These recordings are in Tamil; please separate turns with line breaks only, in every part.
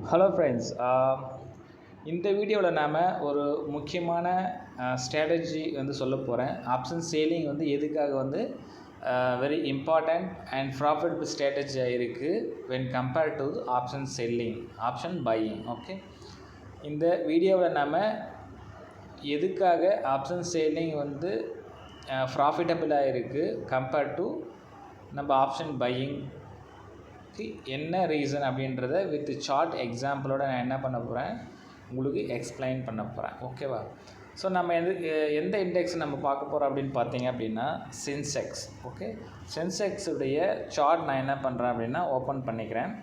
ஹலோ ஃப்ரெண்ட்ஸ், இந்த வீடியோவில் நாம் ஒரு முக்கியமான ஸ்ட்ராட்டஜி சொல்ல போகிறேன். ஆப்ஷன் சேலிங் எதுக்காக வெரி இம்பார்ட்டண்ட் அண்ட் ப்ராஃபிட்டபிள் ஸ்ட்ராட்டஜியாக இருக்குது when compared to option selling, option buying. Okay, இந்த வீடியோவில் நாம் எதுக்காக ஆப்ஷன் சேலிங் ப்ராஃபிட்டபிளாக இருக்குது கம்பேர்ட் டு நம்ம ஆப்ஷன் பையிங் என்ன ரீசன் அப்படின்றத வித் சார்ட் எக்ஸாம்பிளோட நான் என்ன பண்ண போகிறேன் உங்களுக்கு எக்ஸ்பிளைன் பண்ண போகிறேன். ஓகேவா? ஸோ நம்ம எந்த இண்டெக்ஸ் நம்ம பார்க்க போகிறோம் அப்படின்னு பார்த்தீங்க அப்படின்னா சென்செக்ஸ். ஓகே, சென்செக்ஸுடைய சார்ட் நான் என்ன பண்ணுறேன் அப்படின்னா ஓப்பன் பண்ணிக்கிறேன்.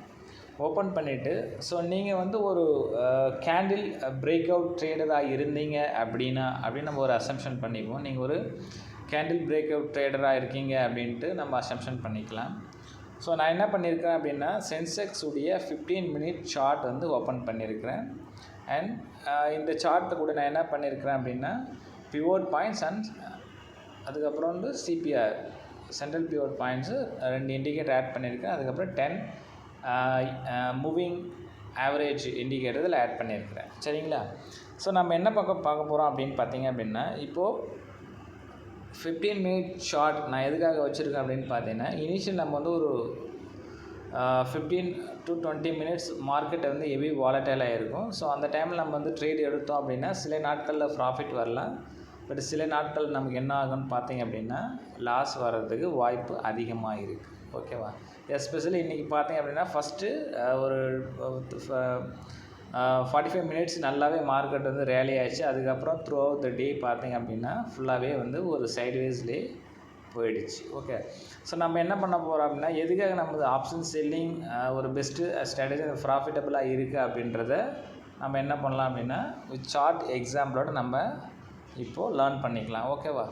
ஓப்பன் பண்ணிவிட்டு ஸோ நீங்கள் ஒரு கேண்டில் பிரேக் அவுட் ட்ரேடராக இருந்தீங்க அப்படின்னு நம்ம ஒரு அசம்ஷன் பண்ணிப்போம். நீங்கள் ஒரு கேண்டில் பிரேக் அவுட் ட்ரேடராக இருக்கீங்க அப்படின்ட்டு நம்ம அசம்ஷன் பண்ணிக்கலாம். ஸோ நான் என்ன பண்ணியிருக்கிறேன் அப்படின்னா சென்செக்ஸ் உடைய 15 மினிட் சார்ட் ஓப்பன் பண்ணியிருக்கிறேன். அண்ட் இந்த சார்ட்டை கூட நான் என்ன பண்ணியிருக்கிறேன் அப்படின்னா பிவோட் பாயிண்ட்ஸ் அண்ட் அதுக்கப்புறம் CPR central pivot points 2 indicator add பண்ணியிருக்கேன். அதுக்கப்புறம் 10 மூவிங் ஆவரேஜ் இண்டிகேட்டர் இதில் ஆட் பண்ணியிருக்கிறேன். சரிங்களா? ஸோ நம்ம என்ன பார்க்க போகிறோம் அப்படின்னு பார்த்தீங்க அப்படின்னா இப்போது 15 மினிட் ஷார்ட் நான் எதுக்காக வச்சுருக்கேன் அப்படின்னு பார்த்தீங்கன்னா இனிஷியல் நம்ம ஒரு 15 to 20 மினிட்ஸ் மார்க்கெட்டை ஹெவி வாலட்டைலாக இருக்கும். ஸோ அந்த டைமில் நம்ம ட்ரேட் எடுத்தோம் அப்படின்னா சில நாட்களில் ப்ராஃபிட் வரலாம். பட் சில நாட்கள் நமக்கு என்ன ஆகும்னு பார்த்தீங்க அப்படின்னா லாஸ் வர்றதுக்கு வாய்ப்பு அதிகமாக இருக்குது. ஓகேவா? எஸ்பெஷலி இன்றைக்கி பார்த்தீங்க அப்படின்னா ஃபஸ்ட்டு ஒரு 45 மினிட்ஸ் நல்லாவே மார்க்கெட் ரேலி ஆச்சு. அதுக்கப்புறம் த்ரூ அவுட் த டே பார்த்தீங்க அப்படின்னா ஃபுல்லாகவே ஒரு சைட்வேஸ்லேயே போயிடுச்சு. ஓகே, ஸோ நம்ம என்ன பண்ண போகிறோம் அப்படின்னா எதுக்காக நம்ம ஆப்ஷன் செல்லிங் ஒரு பெஸ்ட்டு ஸ்ட்ராட்டஜி ப்ராஃபிட்டபுளாக இருக்குது அப்படின்றத நம்ம என்ன பண்ணலாம் அப்படின்னா சார்ட் எக்ஸாம்பிளோட நம்ம இப்போது லேர்ன் பண்ணிக்கலாம். ஓகேவா?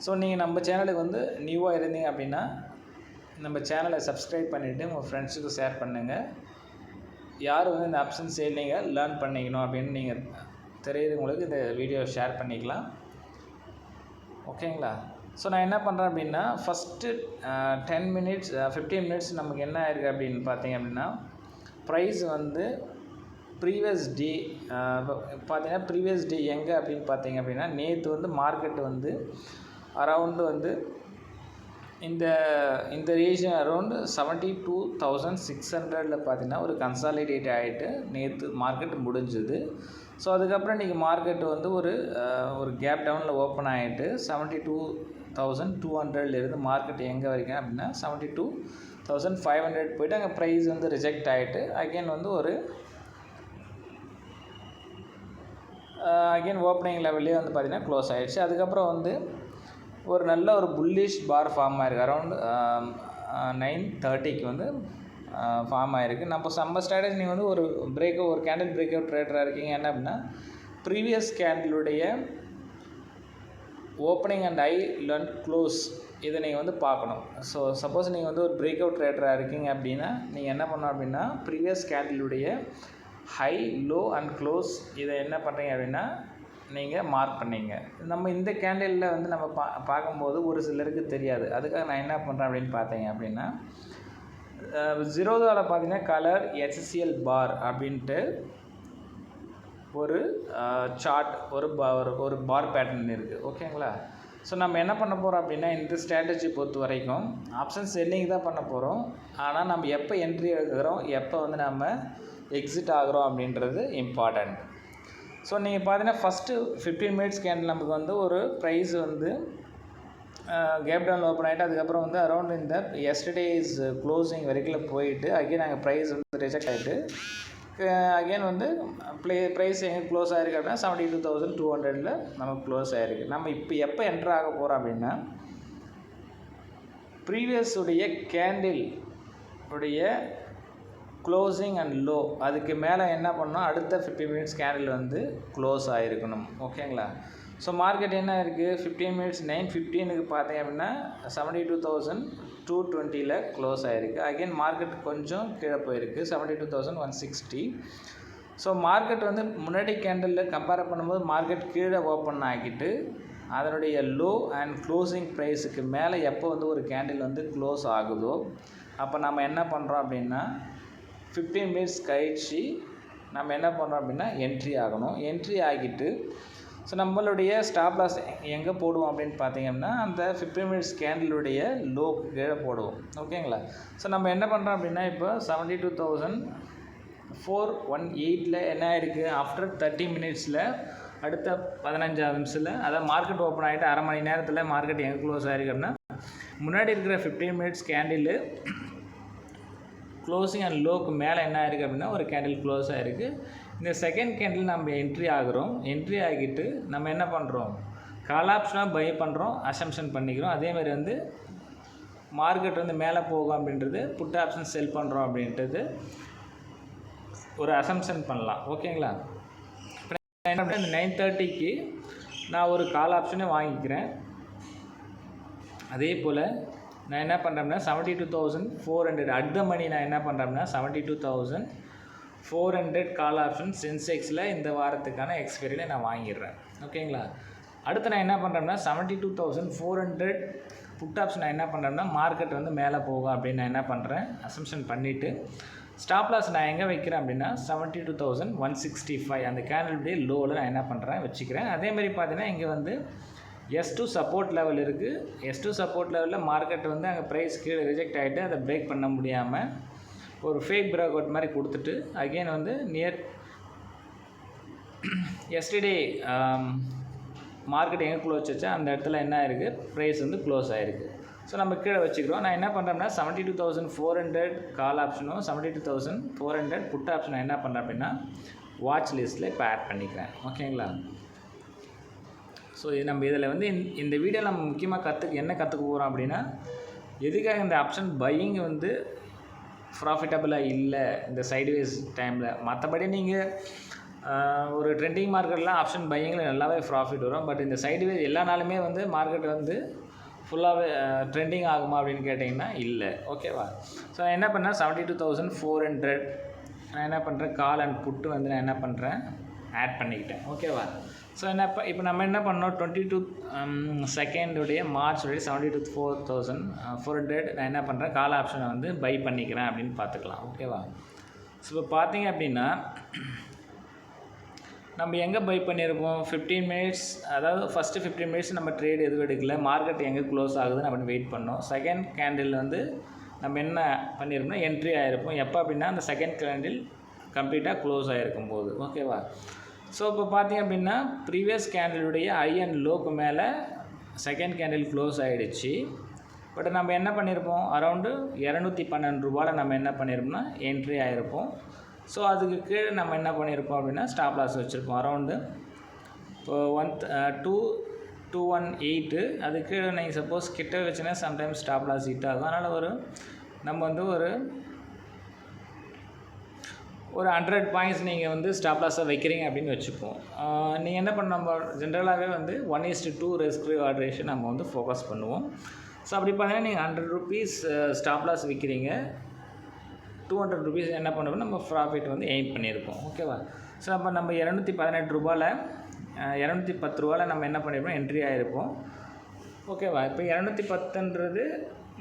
ஸோ நீங்கள் நம்ம சேனலுக்கு நியூவாக இருந்தீங்க அப்படின்னா நம்ம சேனலை சப்ஸ்கிரைப் பண்ணிவிட்டு உங்கள் ஃப்ரெண்ட்ஸுக்கு ஷேர் பண்ணுங்கள். யார் இந்த ஆப்ஷன் சேலிங்கை லேர்ன் பண்ணிக்கணும் அப்படின்னு நீங்கள் தெரியுறவங்களுக்கு இந்த வீடியோ ஷேர் பண்ணிக்கலாம். ஓகேங்களா? ஸோ நான் என்ன பண்ணுறேன் அப்படின்னா ஃபஸ்ட்டு 10 மினிட்ஸ் 15 மினிட்ஸ் நமக்கு என்ன ஆயிருக்கு அப்படின்னு பார்த்தீங்க அப்படின்னா ப்ரைஸ் ப்ரீவியஸ் டே பார்த்தீங்கன்னா ப்ரீவியஸ் டே எங்கே அப்படின்னு பார்த்தீங்க அப்படின்னா நேற்று மார்க்கெட்டு அரவுண்டு இந்த ரீஜன் அரௌண்ட் 72,600 பார்த்தீங்கன்னா ஒரு கன்சாலிடேட் ஆகிட்டு நேற்று மார்க்கெட் முடிஞ்சுது. ஸோ அதுக்கப்புறம் இன்றைக்கி மார்க்கெட்டு ஒரு கேப் டவுனில் ஓப்பன் ஆகிட்டு 72,200 மார்க்கெட் எங்கே வரைக்கும் அப்படின்னா 72,500 போய்ட்டு அங்கே ப்ரைஸ் ரிஜெக்ட் ஆகிட்டு அகெயின் அகெயின் ஓப்பனிங் லெவல்லே பார்த்தீங்கன்னா க்ளோஸ் ஆகிடுச்சு. அதுக்கப்புறம் ஒரு நல்ல ஒரு புல்லிஷ் பார் ஃபார்ம் ஆகிருக்கு. அரௌண்ட் 9:30க்கு ஃபார்ம் ஆகிருக்கு. நம்ம ஸ்ட்ராட்டஜி நீங்கள் ஒரு கேண்டில் பிரேக் அவுட் ட்ரேடராக இருக்கீங்க என்ன அப்படின்னா ப்ரீவியஸ் கேண்டிலுடைய opening and high and close இதை நீங்கள் பார்க்கணும். ஸோ சப்போஸ் நீங்கள் ஒரு பிரேக் அவுட் ட்ரேடராக இருக்கீங்க அப்படின்னா நீங்கள் என்ன பண்ணணும் அப்படின்னா ப்ரீவியஸ் கேண்டிலுடைய ஹை லோ அண்ட் க்ளோஸ் இதை என்ன பண்ணுறீங்க அப்படின்னா நீங்கள் மார்க் பண்ணிங்க. நம்ம இந்த கேண்டிலில் நம்ம பார்க்கும்போது ஒரு சிலருக்கு தெரியாது. அதுக்காக நான் என்ன பண்ணுறேன் அப்படின்னு பார்த்தீங்க அப்படின்னா ஜீரோதாவில் பார்த்தீங்கன்னா கலர் HCL பார் அப்படின்ட்டு ஒரு சார்ட் ஒரு பார் பேட்டர்ன் இருக்குது. ஓகேங்களா? ஸோ நம்ம என்ன பண்ண போகிறோம் அப்படின்னா இந்த ஸ்ட்ராட்டஜி பொறுத்த வரைக்கும் ஆப்ஷன் செல்லிங் தான் பண்ண போகிறோம். ஆனால் நம்ம எப்போ என்ட்ரி எடுக்கிறோம் எப்போ நம்ம எக்ஸிட் ஆகிறோம் அப்படின்றது இம்பார்ட்டண்ட். ஸோ நீங்கள் பார்த்தீங்கன்னா ஃபஸ்ட்டு 15 மினிட்ஸ் கேண்டில் நமக்கு ஒரு ப்ரைஸ் கேப் டவுன் ஓப்பன் ஆகிட்டு அதுக்கப்புறம் அரௌண்ட் இந்த எஸ்டர்டேஸ் க்ளோசிங் வரைக்கும் போயிட்டு அகெயின் நாங்கள் ப்ரைஸ் ரிஜெக்ட் ஆகிட்டு அகெயின் ப்ரைஸ் எங்கே க்ளோஸ் ஆகிருக்கு அப்படின்னா 72,200 நமக்கு க்ளோஸ் ஆகிருக்கு. நம்ம இப்போ எப்போ என்ட்ரு ஆக போகிறோம் அப்படின்னா ப்ரீவியஸ் உடைய கேண்டில் உடைய க்ளோசிங் அண்ட் லோ அதுக்கு மேலே என்ன பண்ணணும் அடுத்த 15 மினிட்ஸ் கேண்டில் க்ளோஸ் ஆகிருக்கணும். ஓகேங்களா? ஸோ மார்க்கெட் என்ன இருக்குது 15 மினிட்ஸ் 9:15க்கு பார்த்தீங்க அப்படின்னா 72,220 க்ளோஸ் ஆகிருக்கு. அகெயின் மார்க்கெட் கொஞ்சம் கீழே போயிருக்கு 72,160. ஸோ மார்க்கெட் முன்னாடி கேண்டிலில் கம்பேர் பண்ணும்போது மார்க்கெட் கீழே ஓப்பன் ஆகிட்டு அதனுடைய லோ அண்ட் க்ளோசிங் ப்ரைஸுக்கு மேலே எப்போ ஒரு கேண்டில் க்ளோஸ் ஆகுதோ அப்போ நம்ம என்ன பண்ணுறோம் அப்படின்னா 15 மினிட்ஸ் கழிச்சு நம்ம என்ன பண்ணுறோம் அப்படின்னா என்ட்ரி ஆகணும். என்ட்ரி ஆகிட்டு ஸோ நம்மளுடைய ஸ்டாப் லாஸ் எங்கே போடுவோம் அப்படின்னு பார்த்தீங்கன்னா அந்த 15 மினிட்ஸ் கேண்டிலுடைய லோக்கு கீழே போடுவோம். ஓகேங்களா? ஸோ நம்ம என்ன பண்ணுறோம் அப்படின்னா இப்போ 72,418 என்ன ஆகிருக்கு, ஆஃப்டர் 30 மினிட்ஸில் அடுத்த 15 நிமிஷத்தில் அதாவது மார்க்கெட் ஓப்பன் ஆகிட்டு அரை மணி நேரத்தில் மார்க்கெட் எங்கே க்ளோஸ் ஆகிருக்கு அப்படின்னா முன்னாடி இருக்கிற 15 minutes candle closing and log மேலே என்ன ஆகிருக்கு அப்படின்னா ஒரு கேண்டில் க்ளோஸ் ஆகிருக்கு. இந்த செகண்ட் கேண்டில் நம்ம என்ட்ரி ஆகிறோம். என்ட்ரி ஆகிட்டு நம்ம என்ன பண்ணுறோம், கால் ஆப்ஷனாக பை பண்ணுறோம், அசம்ஷன் பண்ணிக்கிறோம். அதேமாதிரி வந்து மார்க்கெட் வந்து மேலே போகும் அப்படின்றது புட் ஆப்ஷன் செல் பண்ணுறோம் அப்படின்றது ஒரு அசம்ஷன் பண்ணலாம். ஓகேங்களா? இப்போ என்ன பண்ணேன், இந்த 9:30க்கு நான் ஒரு கால் ஆப்ஷனே வாங்கிக்கிறேன். அதே போல் நான் என்ன பண்ணுறேன்னா 72,400 அடுத்த மணி நான் என்ன பண்ணுறேன்னா 72,400 கால் ஆப்ஷன் சென்செக்ஸில் இந்த வாரத்துக்கான எக்ஸ்பைரியில் நான் வாங்கிடுறேன். ஓகேங்களா? அடுத்து நான் என்ன பண்ணுறேன்னா 72,400 புட் ஆப்ஷன் நான் என்ன பண்ணுறேன்னா மார்க்கெட் வந்து மேலே போகும் அப்படின்னு நான் என்ன பண்ணுறேன் அசம்ஷன் பண்ணிவிட்டு ஸ்டாப் லாஸ் நான் எங்கே வைக்கிறேன் அப்படின்னா 72,165 அந்த கேண்டிலுடைய லோவில் நான் என்ன பண்ணுறேன் வச்சுக்கிறேன். அதேமாதிரி பார்த்தீங்கன்னா இங்கே வந்து S2 சப்போர்ட் லெவல் இருக்குது. S2 சப்போர்ட் லெவலில் மார்க்கெட் வந்து அங்கே ப்ரைஸ் கீழே ரிஜெக்ட் ஆகிட்டு அதை பிரேக் பண்ண முடியாமல் ஒரு ஃபேக் பிரேக் அவுட் மாதிரி கொடுத்துட்டு அகெயின் வந்து நியர் எஸ்டர்டே மார்க்கெட் எங்கே க்ளோஸ் வச்சா அந்த இடத்துல என்ன ஆயிருக்கு, ப்ரைஸ் வந்து க்ளோஸ் ஆகிருக்கு. ஸோ நம்ம கீழே வச்சுக்கிறோம். நான் என்ன பண்ணுறேன்னா 72,400 கால் ஆப்ஷனும் 72,400 புட் ஆப்ஷனும் என்ன பண்ணுறேன் அப்படின்னா வாட்ச் லிஸ்ட்டில் இப்போ ஆட் பண்ணிக்கிறேன். ஓகேங்களா? ஸோ நம்ம இதில் வந்து இந்த வீடியோவில் நம்ம முக்கியமாக என்ன கற்றுக்க போகிறோம் அப்படின்னா எதுக்காக இந்த ஆப்ஷன் பையிங் வந்து ப்ராஃபிட்டபுளாக இல்லை இந்த சைட்வேஸ் டைமில். மற்றபடி நீங்கள் ஒரு ட்ரெண்டிங் மார்க்கெட்லாம் ஆப்ஷன் பையிங்கில் நல்லாவே ப்ராஃபிட் வரும். பட் இந்த சைட்வேஸ் எல்லா நாளுமே வந்து மார்க்கெட் வந்து ஃபுல்லாகவே ட்ரெண்டிங் ஆகுமா அப்படின்னு கேட்டிங்கன்னா இல்லை. ஓகேவா? ஸோ நான் என்ன பண்ணேன் 72,400 நான் என்ன பண்ணுறேன் கால் அண்ட் புட்டு வந்து நான் என்ன பண்ணுறேன் ஆட் பண்ணிக்கிட்டேன். ஓகேவா? ஸோ இப்போ நம்ம என்ன பண்ணோம் 22 மார்ச்சுடைய 72,400 நான் என்ன பண்ணுறேன் கால் ஆப்ஷனை வந்து பை பண்ணிக்கிறேன் அப்படின்னு பார்த்துக்கலாம். ஓகேவா? ஸோ இப்போ பார்த்தீங்க அப்படின்னா நம்ம எங்கே பை பண்ணியிருப்போம் 15 மினிட்ஸ், அதாவது ஃபஸ்ட்டு 15 மினிட்ஸ் நம்ம ட்ரேட் எதுவும் எடுக்கல, மார்க்கெட் எங்கே க்ளோஸ் ஆகுதுன்னு அப்படின்னு வெயிட் பண்ணோம். செகண்ட் கேண்டில் வந்து நம்ம என்ன பண்ணியிருப்போம்னா என்ட்ரி ஆகிருப்போம். எப்போ அப்படின்னா அந்த செகண்ட் கேண்டில் கம்ப்ளீட்டாக க்ளோஸ் ஆகிருக்கும் போது. ஓகேவா? ஸோ இப்போ பார்த்தீங்க அப்படின்னா ப்ரீவியஸ் கேண்டிலுடைய ஐ அண்ட் லோக்கு மேலே செகண்ட் கேண்டில் க்ளோஸ் ஆகிடுச்சு. பட் நம்ம என்ன பண்ணியிருப்போம் அரௌண்டு 212 ரூபாயில் நம்ம என்ன பண்ணியிருப்போம்னா என்ட்ரி ஆகிருப்போம். ஸோ அதுக்கு கீழே நம்ம என்ன பண்ணியிருப்போம் அப்படின்னா ஸ்டாப் லாஸ் வச்சுருப்போம் அரௌண்டு இப்போ 218. அதுக்கு கீழே நீங்கள் சப்போஸ் கிட்ட வச்சுன்னா சம்டைம்ஸ் ஸ்டாப் லாஸ் ஹிட் ஆகும். அதனால் நம்ம வந்து ஒரு 100 பாயிண்ட்ஸ் நீங்கள் வந்து ஸ்டாப் லாஸாக வைக்கிறீங்க அப்படின்னு வச்சுப்போம். நீங்கள் என்ன பண்ண நம்ம ஜென்ரலாகவே வந்து 1:2 ரிஸ்க் ரிவார்ட் ரேஷியோ நம்ம வந்து ஃபோக்கஸ் பண்ணுவோம். ஸோ அப்படி பார்த்தீங்கன்னா நீங்கள் 100 ரூபீஸ் ஸ்டாப் லாஸ் விற்கிறீங்க, 200 ரூபீஸ் என்ன பண்ணுவோம் நம்ம ப்ராஃபிட் வந்து எய்ம் பண்ணியிருப்போம். ஓகேவா? ஸோ அப்போ நம்ம 218 ரூபாயில் 210 ரூபாயில் நம்ம என்ன பண்ணியிருப்போம் என்ட்ரி ஆகிருப்போம். ஓகேவா? இப்போ 210ன்றது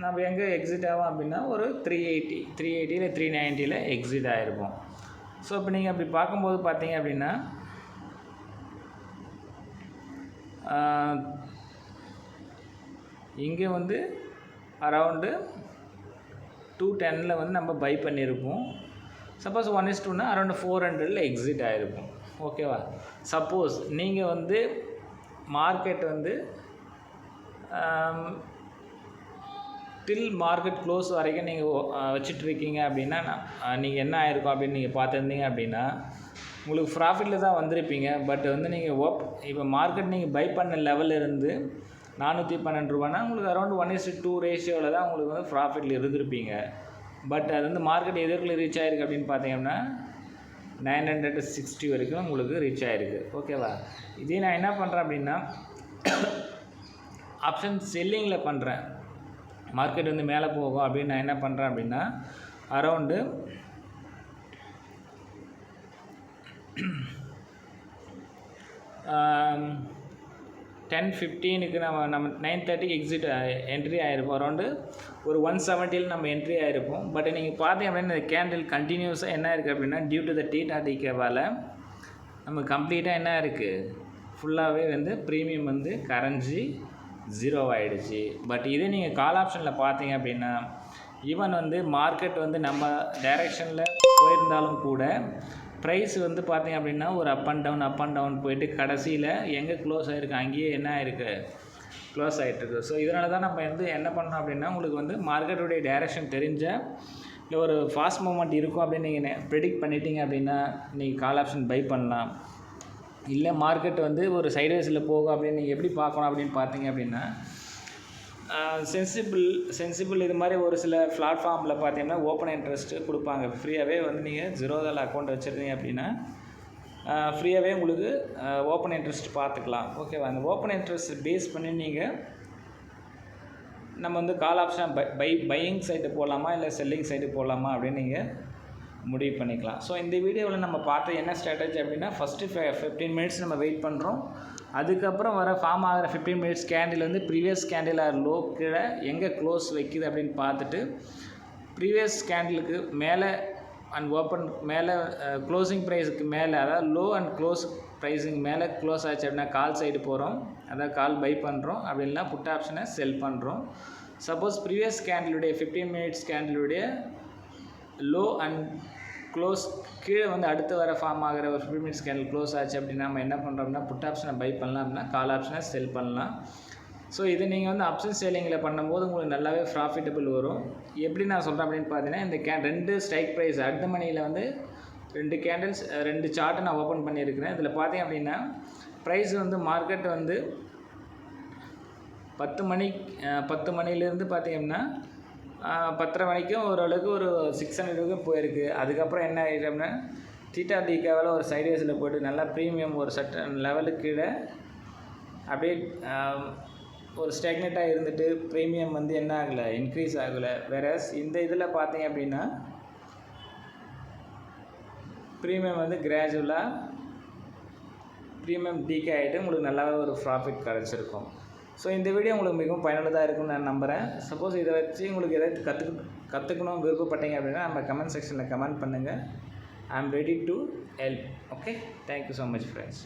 நம்ம எங்கே எக்ஸிட் ஆகும் அப்படின்னா ஒரு 380 இல்லை 390 எக்ஸிட் ஆகிருப்போம். ஸோ இப்போ நீங்கள் அப்படி பார்க்கும்போது பார்த்தீங்க அப்படின்னா இங்கே வந்து அரவுண்டு 210 வந்து நம்ம பை பண்ணியிருப்போம். சப்போஸ் 1:2னா அரௌண்ட் 400 எக்ஸிட் ஆகிருக்கும். ஓகேவா? சப்போஸ் நீங்கள் வந்து மார்க்கெட் வந்து டில் மார்க்கெட் க்ளோஸ் வரைக்கும் நீங்கள் வச்சிட்ருக்கீங்க அப்படின்னா நீங்கள் என்ன ஆகிருக்கும் அப்படின்னு நீங்கள் பார்த்துருந்தீங்க அப்படின்னா உங்களுக்கு ப்ராஃபிட்டில் தான் வந்திருப்பீங்க. பட் வந்து நீங்கள் இப்போ மார்க்கெட் நீங்கள் பை பண்ண லெவலில் இருந்து 412 ரூபானா உங்களுக்கு அரௌண்ட் 1:2 ரேஷியோவில் தான் உங்களுக்கு வந்து ப்ராஃபிட்டில் இருந்திருப்பீங்க. பட் அது வந்து மார்க்கெட் எதுக்குள்ளே ரீச் ஆகிருக்கு அப்படின்னு பார்த்தீங்கன்னா 960 வரைக்கும் உங்களுக்கு ரீச் ஆகிருக்கு. ஓகேவா? இதே நான் என்ன பண்ணுறேன் அப்படின்னா ஆப்ஷன் செல்லிங்கில் பண்ணுறேன். மார்க்கெட் வந்து மேலே போகும் அப்படின்னு நான் என்ன பண்ணுறேன் அப்படின்னா அரௌண்டு 10:15 நம்ம 9:30 எக்ஸிட் என்ட்ரி ஆகிருப்போம். அரௌண்டு ஒரு 170 நம்ம என்ட்ரி ஆகிருப்போம். பட் நீங்கள் பார்த்தீங்க அப்படின்னா இந்த கேண்டில் கண்டினியூஸாக என்ன இருக்குது அப்படின்னா டியூ டு த டீட்டா டிகேவால் நம்ம கம்ப்ளீட்டாக என்ன இருக்குது, ஃபுல்லாகவே வந்து ப்ரீமியம் வந்து கரைஞ்சி 0 ஆகிடுச்சு. பட் இதே நீங்கள் கால் ஆப்ஷனில் பார்த்தீங்க அப்படின்னா ஈவன் வந்து மார்க்கெட் வந்து நம்ம டைரெக்ஷனில் போயிருந்தாலும் கூட ப்ரைஸ் வந்து பார்த்தீங்க அப்படின்னா ஒரு அப் அண்ட் டவுன் போயிட்டு கடைசியில் எங்கே க்ளோஸ் ஆகிருக்கு அங்கேயே என்ன ஆகிருக்கு, க்ளோஸ் ஆகிட்டுருக்கு. ஸோ இதனால தான் நம்ம வந்து என்ன பண்ணோம் அப்படின்னா உங்களுக்கு வந்து மார்க்கெட்டுடைய டைரெக்ஷன் தெரிஞ்ச இல்லை ஒரு ஃபாஸ்ட் மூமெண்ட் இருக்கும் அப்படின்னு நீங்கள் ப்ரெடிக்ட் பண்ணிட்டீங்க அப்படின்னா நீங்கள் கால் ஆப்ஷன் பை பண்ணலாம். இல்லை மார்க்கெட் வந்து ஒரு சைட்வேஸில் போகும் அப்படின்னு நீங்கள் எப்படி பார்க்கணும் அப்படின்னு பார்த்தீங்க அப்படின்னா சென்சிபிள் இது மாதிரி ஒரு சில பிளாட்ஃபார்மில் பார்த்தீங்கன்னா ஓப்பன் இன்ட்ரெஸ்ட்டு கொடுப்பாங்க. ஃப்ரீயாகவே வந்து நீங்கள் ஜீரோதால் அக்கௌண்ட் வச்சுருந்தீங்க அப்படின்னா ஃப்ரீயாகவே உங்களுக்கு ஓப்பன் இன்ட்ரெஸ்ட் பார்த்துக்கலாம். ஓகேவா? அந்த ஓப்பன் இன்ட்ரெஸ்ட் பேஸ் பண்ணி நீங்கள் நம்ம வந்து கால் ஆப்ஷன் பையிங் சைடு போகலாமா இல்லை செல்லிங் சைடு போகலாமா அப்படின்னு நீங்கள் முடிவு பண்ணிக்கலாம். ஸோ இந்த வீடியோவில் நம்ம பார்த்த என்ன ஸ்ட்ராட்டஜி அப்படின்னா ஃபஸ்ட்டு 15 மினிட்ஸ் நம்ம வெயிட் பண்ணுறோம். அதுக்கப்புறம் வர ஃபார்ம் ஆகிற 15 மினிட்ஸ் கேண்டில் வந்து ப்ரீவியஸ் கேண்டில் ஆர் லோ கீழே எங்கே க்ளோஸ் வைக்குது அப்படின்னு பார்த்துட்டு ப்ரீவியஸ் கேண்டிலுக்கு மேலே அண்ட் ஓப்பன் மேலே க்ளோசிங் ப்ரைஸுக்கு மேலே அதாவது லோ அண்ட் க்ளோஸ் ப்ரைஸிங் மேலே க்ளோஸ் ஆச்சு அப்படின்னா கால் சைடு போகிறோம், அதாவது கால் பை பண்ணுறோம். அப்படி இல்லைனா புட் ஆப்ஷனை செல் பண்ணுறோம். சப்போஸ் ப்ரீவியஸ் கேண்டிலுடைய 15 மினிட்ஸ் கேண்டிலுடைய லோ அண்ட் க்ளோஸ் கீழே வந்து அடுத்து வர ஃபார்ம் ஆகிற ஒரு 15 மினிட்ஸ் கேண்டில் க்ளோஸ் ஆச்சு அப்படின்னா நம்ம என்ன பண்ணுறோம்னா புட் ஆப்ஷனை பை பண்ணலாம், அப்படின்னா கால் ஆப்ஷனை செல் பண்ணலாம். ஸோ இது நீங்கள் வந்து ஆப்ஷன் சேலிங்கில் பண்ணும்போது உங்களுக்கு நல்லாவே ப்ராஃபிட்டபிள் வரும். எப்படி நான் சொல்கிறேன் அப்படின்னு பார்த்தீங்கன்னா இந்த 2 ஸ்ட்ரைக் ப்ரைஸ் அடுத்த மணியில் வந்து 2 கேண்டில்ஸ் 2 சார்ட்டை நான் ஓப்பன் பண்ணியிருக்கிறேன். இதில் பார்த்தீங்க அப்படின்னா ப்ரைஸ் வந்து மார்க்கெட் வந்து 10 மணிலேருந்து பார்த்தீங்கன்னா 10:30 மணிக்கும் ஓரளவுக்கு ஒரு 600 போயிருக்கு. அதுக்கப்புறம் என்ன ஆகிடுச்சு அப்படின்னா டீட்டா டிகேவால் ஒரு சைட்வேஸில் போய்ட்டு நல்லா ப்ரீமியம் ஒரு சர்டன் லெவலுக்கு கீழே அப்படியே ஒரு ஸ்டாக்னேட்டாக இருந்துட்டு ப்ரீமியம் வந்து என்ன ஆகலை, இன்க்ரீஸ் ஆகலை. வேறஸ் இந்த இதில் பார்த்தீங்க அப்படின்னா ப்ரீமியம் வந்து கிராஜுவலாக ப்ரீமியம் டீகே ஆகிட்டு உங்களுக்கு நல்லாவே ஒரு ப்ராஃபிட் கிடச்சிருக்கும். ஸோ இந்த வீடியோ உங்களுக்கு மிகவும் பயனுள்ளதாக இருக்கும்னு நான் நம்புகிறேன். சப்போஸ் இதை வச்சு உங்களுக்கு எதாவது கற்றுக்கணும் விருப்பப்பட்டீங்க அப்படின்னா நம்ம கமெண்ட் செக்ஷனில் கமெண்ட் பண்ணுங்கள். I am ready to help. Okay, thank you so much friends.